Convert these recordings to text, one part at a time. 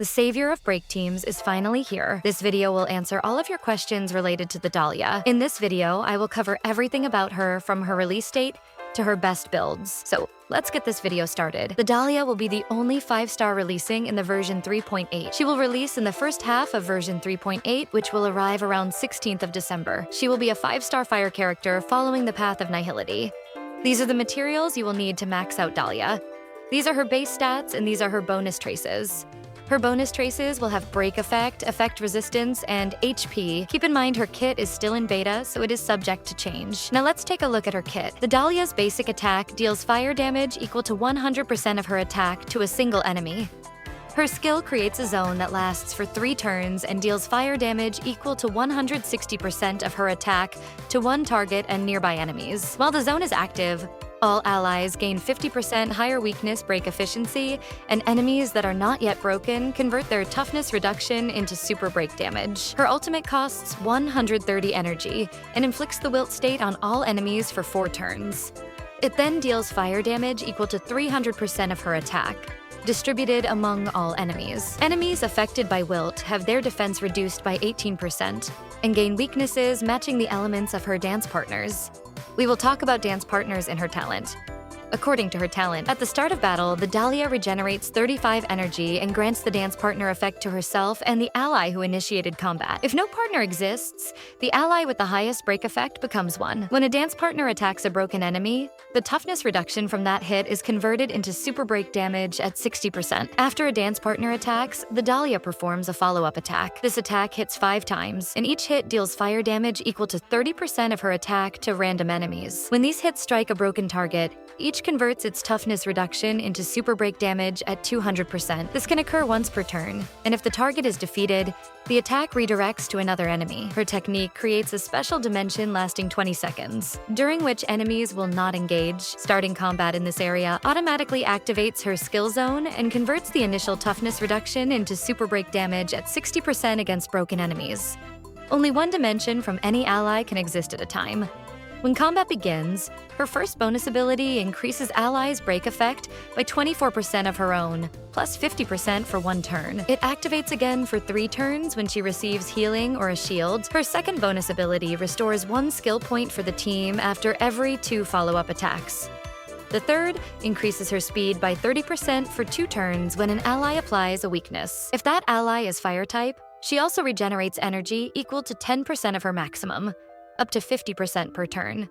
The savior of break teams is finally here. This video will answer all of your questions related to the Dahlia. In this video, I will cover everything about her from her release date to her best builds. So let's get this video started. The Dahlia will be the only 5-star releasing in the version 3.8. She will release in the first half of version 3.8, which will arrive around 16th of December. She will be a 5-star fire character following the path of Nihility. These are the materials you will need to max out Dahlia. These are her base stats, and these are her bonus traces. Her bonus traces will have break effect, effect resistance, and HP. Keep in mind her kit is still in beta, so it is subject to change. Now let's take a look at her kit. The Dahlia's basic attack deals fire damage equal to 100% of her attack to a single enemy. Her skill creates a zone that lasts for 3 turns and deals fire damage equal to 160% of her attack to one target and nearby enemies. While the zone is active, all allies gain 50% higher weakness break efficiency, and enemies that are not yet broken convert their toughness reduction into super break damage. Her ultimate costs 130 energy and inflicts the Wilt state on all enemies for 4 turns. It then deals fire damage equal to 300% of her attack, distributed among all enemies. Enemies affected by Wilt have their defense reduced by 18% and gain weaknesses matching the elements of her dance partners. We will talk about dance partners and her talent. According to her talent, at the start of battle, the Dahlia regenerates 35 energy and grants the dance partner effect to herself and the ally who initiated combat. If no partner exists, the ally with the highest break effect becomes one. When a dance partner attacks a broken enemy, the toughness reduction from that hit is converted into super break damage at 60%. After a dance partner attacks, the Dahlia performs a follow-up attack. This attack hits 5 times, and each hit deals fire damage equal to 30% of her attack to random enemies. When these hits strike a broken target, each converts its toughness reduction into super break damage at 200%. This can occur once per turn, and if the target is defeated, the attack redirects to another enemy. Her technique creates a special dimension lasting 20 seconds, during which enemies will not engage. Starting combat in this area automatically activates her skill zone and converts the initial toughness reduction into super break damage at 60% against broken enemies. Only one dimension from any ally can exist at a time. When combat begins, her first bonus ability increases allies' break effect by 24% of her own, plus 50% for 1 turn. It activates again for 3 turns when she receives healing or a shield. Her second bonus ability restores 1 skill point for the team after every 2 follow-up attacks. The third increases her speed by 30% for 2 turns when an ally applies a weakness. If that ally is fire type, she also regenerates energy equal to 10% of her maximum, up to 50% per turn.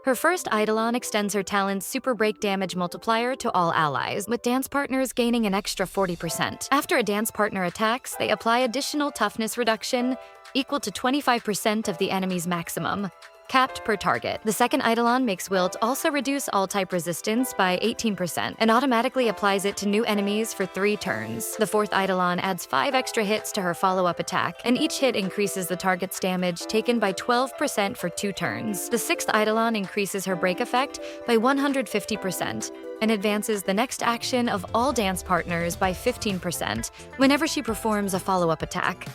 Her first Eidolon extends her talent's super break damage multiplier to all allies, with dance partners gaining an extra 40%. After a dance partner attacks, they apply additional toughness reduction equal to 25% of the enemy's maximum, capped per target. The second Eidolon makes Wilt also reduce all type resistance by 18% and automatically applies it to new enemies for 3 turns. The fourth Eidolon adds 5 extra hits to her follow-up attack, and each hit increases the target's damage taken by 12% for 2 turns. The sixth Eidolon increases her break effect by 150% and advances the next action of all dance partners by 15% whenever she performs a follow-up attack.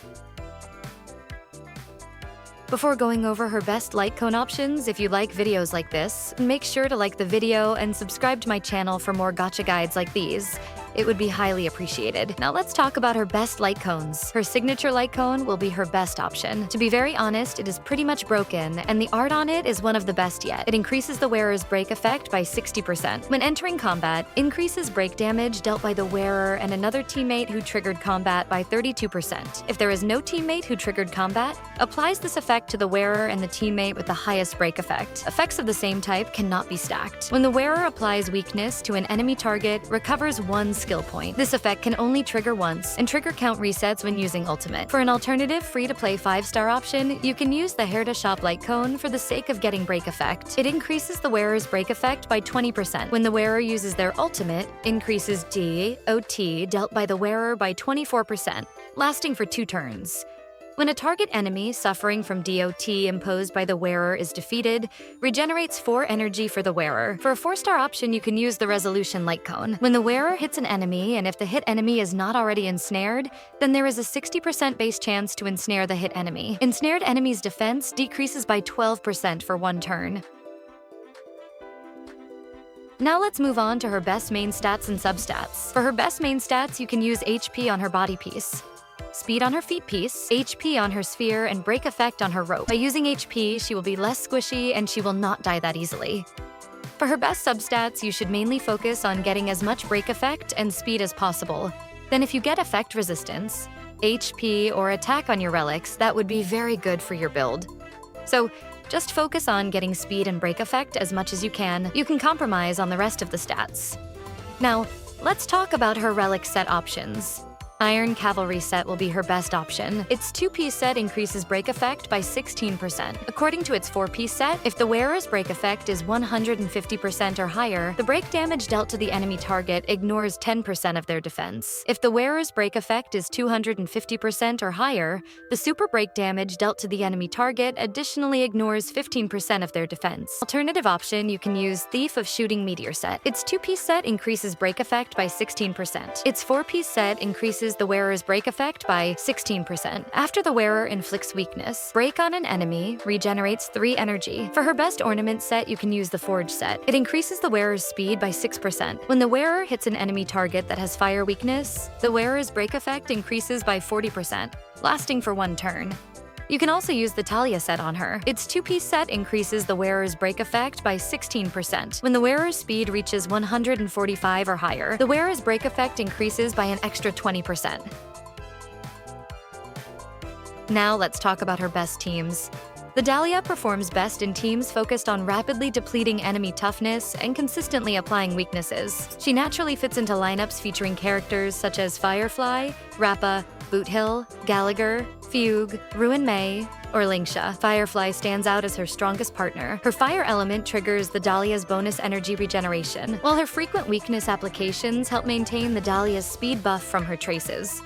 Before going over her best Lightcone options, if you like videos like this, make sure to like the video and subscribe to my channel for more gacha guides like these. It would be highly appreciated. Now let's talk about her best Lightcones. Her signature Lightcone will be her best option. To be very honest, it is pretty much broken, and the art on it is one of the best yet. It increases the wearer's break effect by 60%. When entering combat, increases break damage dealt by the wearer and another teammate who triggered combat by 32%. If there is no teammate who triggered combat, applies this effect to the wearer and the teammate with the highest break effect. Effects of the same type cannot be stacked. When the wearer applies weakness to an enemy target, recovers 1 skill point. This effect can only trigger once, and trigger count resets when using ultimate. For an alternative free-to-play 5-star option, you can use the Hair to Shop Lightcone for the sake of getting break effect. It increases the wearer's break effect by 20%. When the wearer uses their ultimate, increases DOT dealt by the wearer by 24%, lasting for 2 turns. When a target enemy suffering from DOT imposed by the wearer is defeated, regenerates 4 energy for the wearer. For a 4-star option, you can use the Resolution Lightcone. When the wearer hits an enemy, and if the hit enemy is not already ensnared, then there is a 60% base chance to ensnare the hit enemy. Ensnared enemy's defense decreases by 12% for 1 turn. Now let's move on to her best main stats and substats. For her best main stats, you can use HP on her body piece, speed on her feet piece, HP on her sphere, and break effect on her rope. By using HP, she will be less squishy and she will not die that easily. For her best substats, you should mainly focus on getting as much break effect and speed as possible. Then if you get effect resistance, HP, or attack on your relics, that would be very good for your build. So just focus on getting speed and break effect as much as you can. You can compromise on the rest of the stats. Now, let's talk about her relic set options. Iron Cavalry set will be her best option. Its 2-piece set increases break effect by 16%. According to its 4-piece set, if the wearer's break effect is 150% or higher, the break damage dealt to the enemy target ignores 10% of their defense. If the wearer's break effect is 250% or higher, the super break damage dealt to the enemy target additionally ignores 15% of their defense. Alternative option, you can use Thief of Shooting Meteor set. Its 2-piece set increases break effect by 16%. Its 4-piece set increases the wearer's break effect by 16%. After the wearer inflicts weakness, break on an enemy regenerates 3 energy. For her best ornament set, you can use the Forge set. It increases the wearer's speed by 6%. When the wearer hits an enemy target that has fire weakness, the wearer's break effect increases by 40%, lasting for 1 turn. You can also use the Dahlia set on her. Its 2-piece set increases the wearer's break effect by 16%. When the wearer's speed reaches 145 or higher, the wearer's break effect increases by an extra 20%. Now let's talk about her best teams. The Dahlia performs best in teams focused on rapidly depleting enemy toughness and consistently applying weaknesses. She naturally fits into lineups featuring characters such as Firefly, Rappa, Boothill, Gallagher, Fugue, Ruin May, or Lingsha. Firefly stands out as her strongest partner. Her fire element triggers the Dahlia's bonus energy regeneration, while her frequent weakness applications help maintain the Dahlia's speed buff from her traces.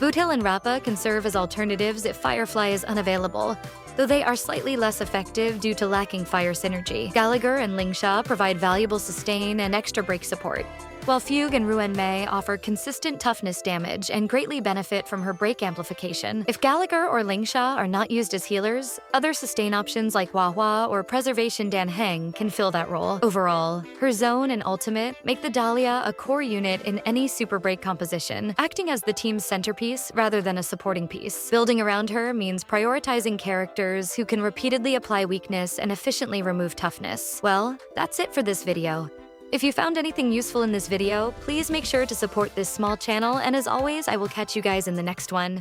Boothill and Rappa can serve as alternatives if Firefly is unavailable, though they are slightly less effective due to lacking fire synergy. Gallagher and Lingsha provide valuable sustain and extra break support, while Fugue and Ruin May offer consistent toughness damage and greatly benefit from her break amplification. If Gallagher or Lingsha are not used as healers, other sustain options like Hua Hua or Preservation Dan Heng can fill that role. Overall, her zone and ultimate make the Dahlia a core unit in any super break composition, acting as the team's centerpiece rather than a supporting piece. Building around her means prioritizing characters who can repeatedly apply weakness and efficiently remove toughness. Well, that's it for this video. If you found anything useful in this video, please make sure to support this small channel, and as always, I will catch you guys in the next one.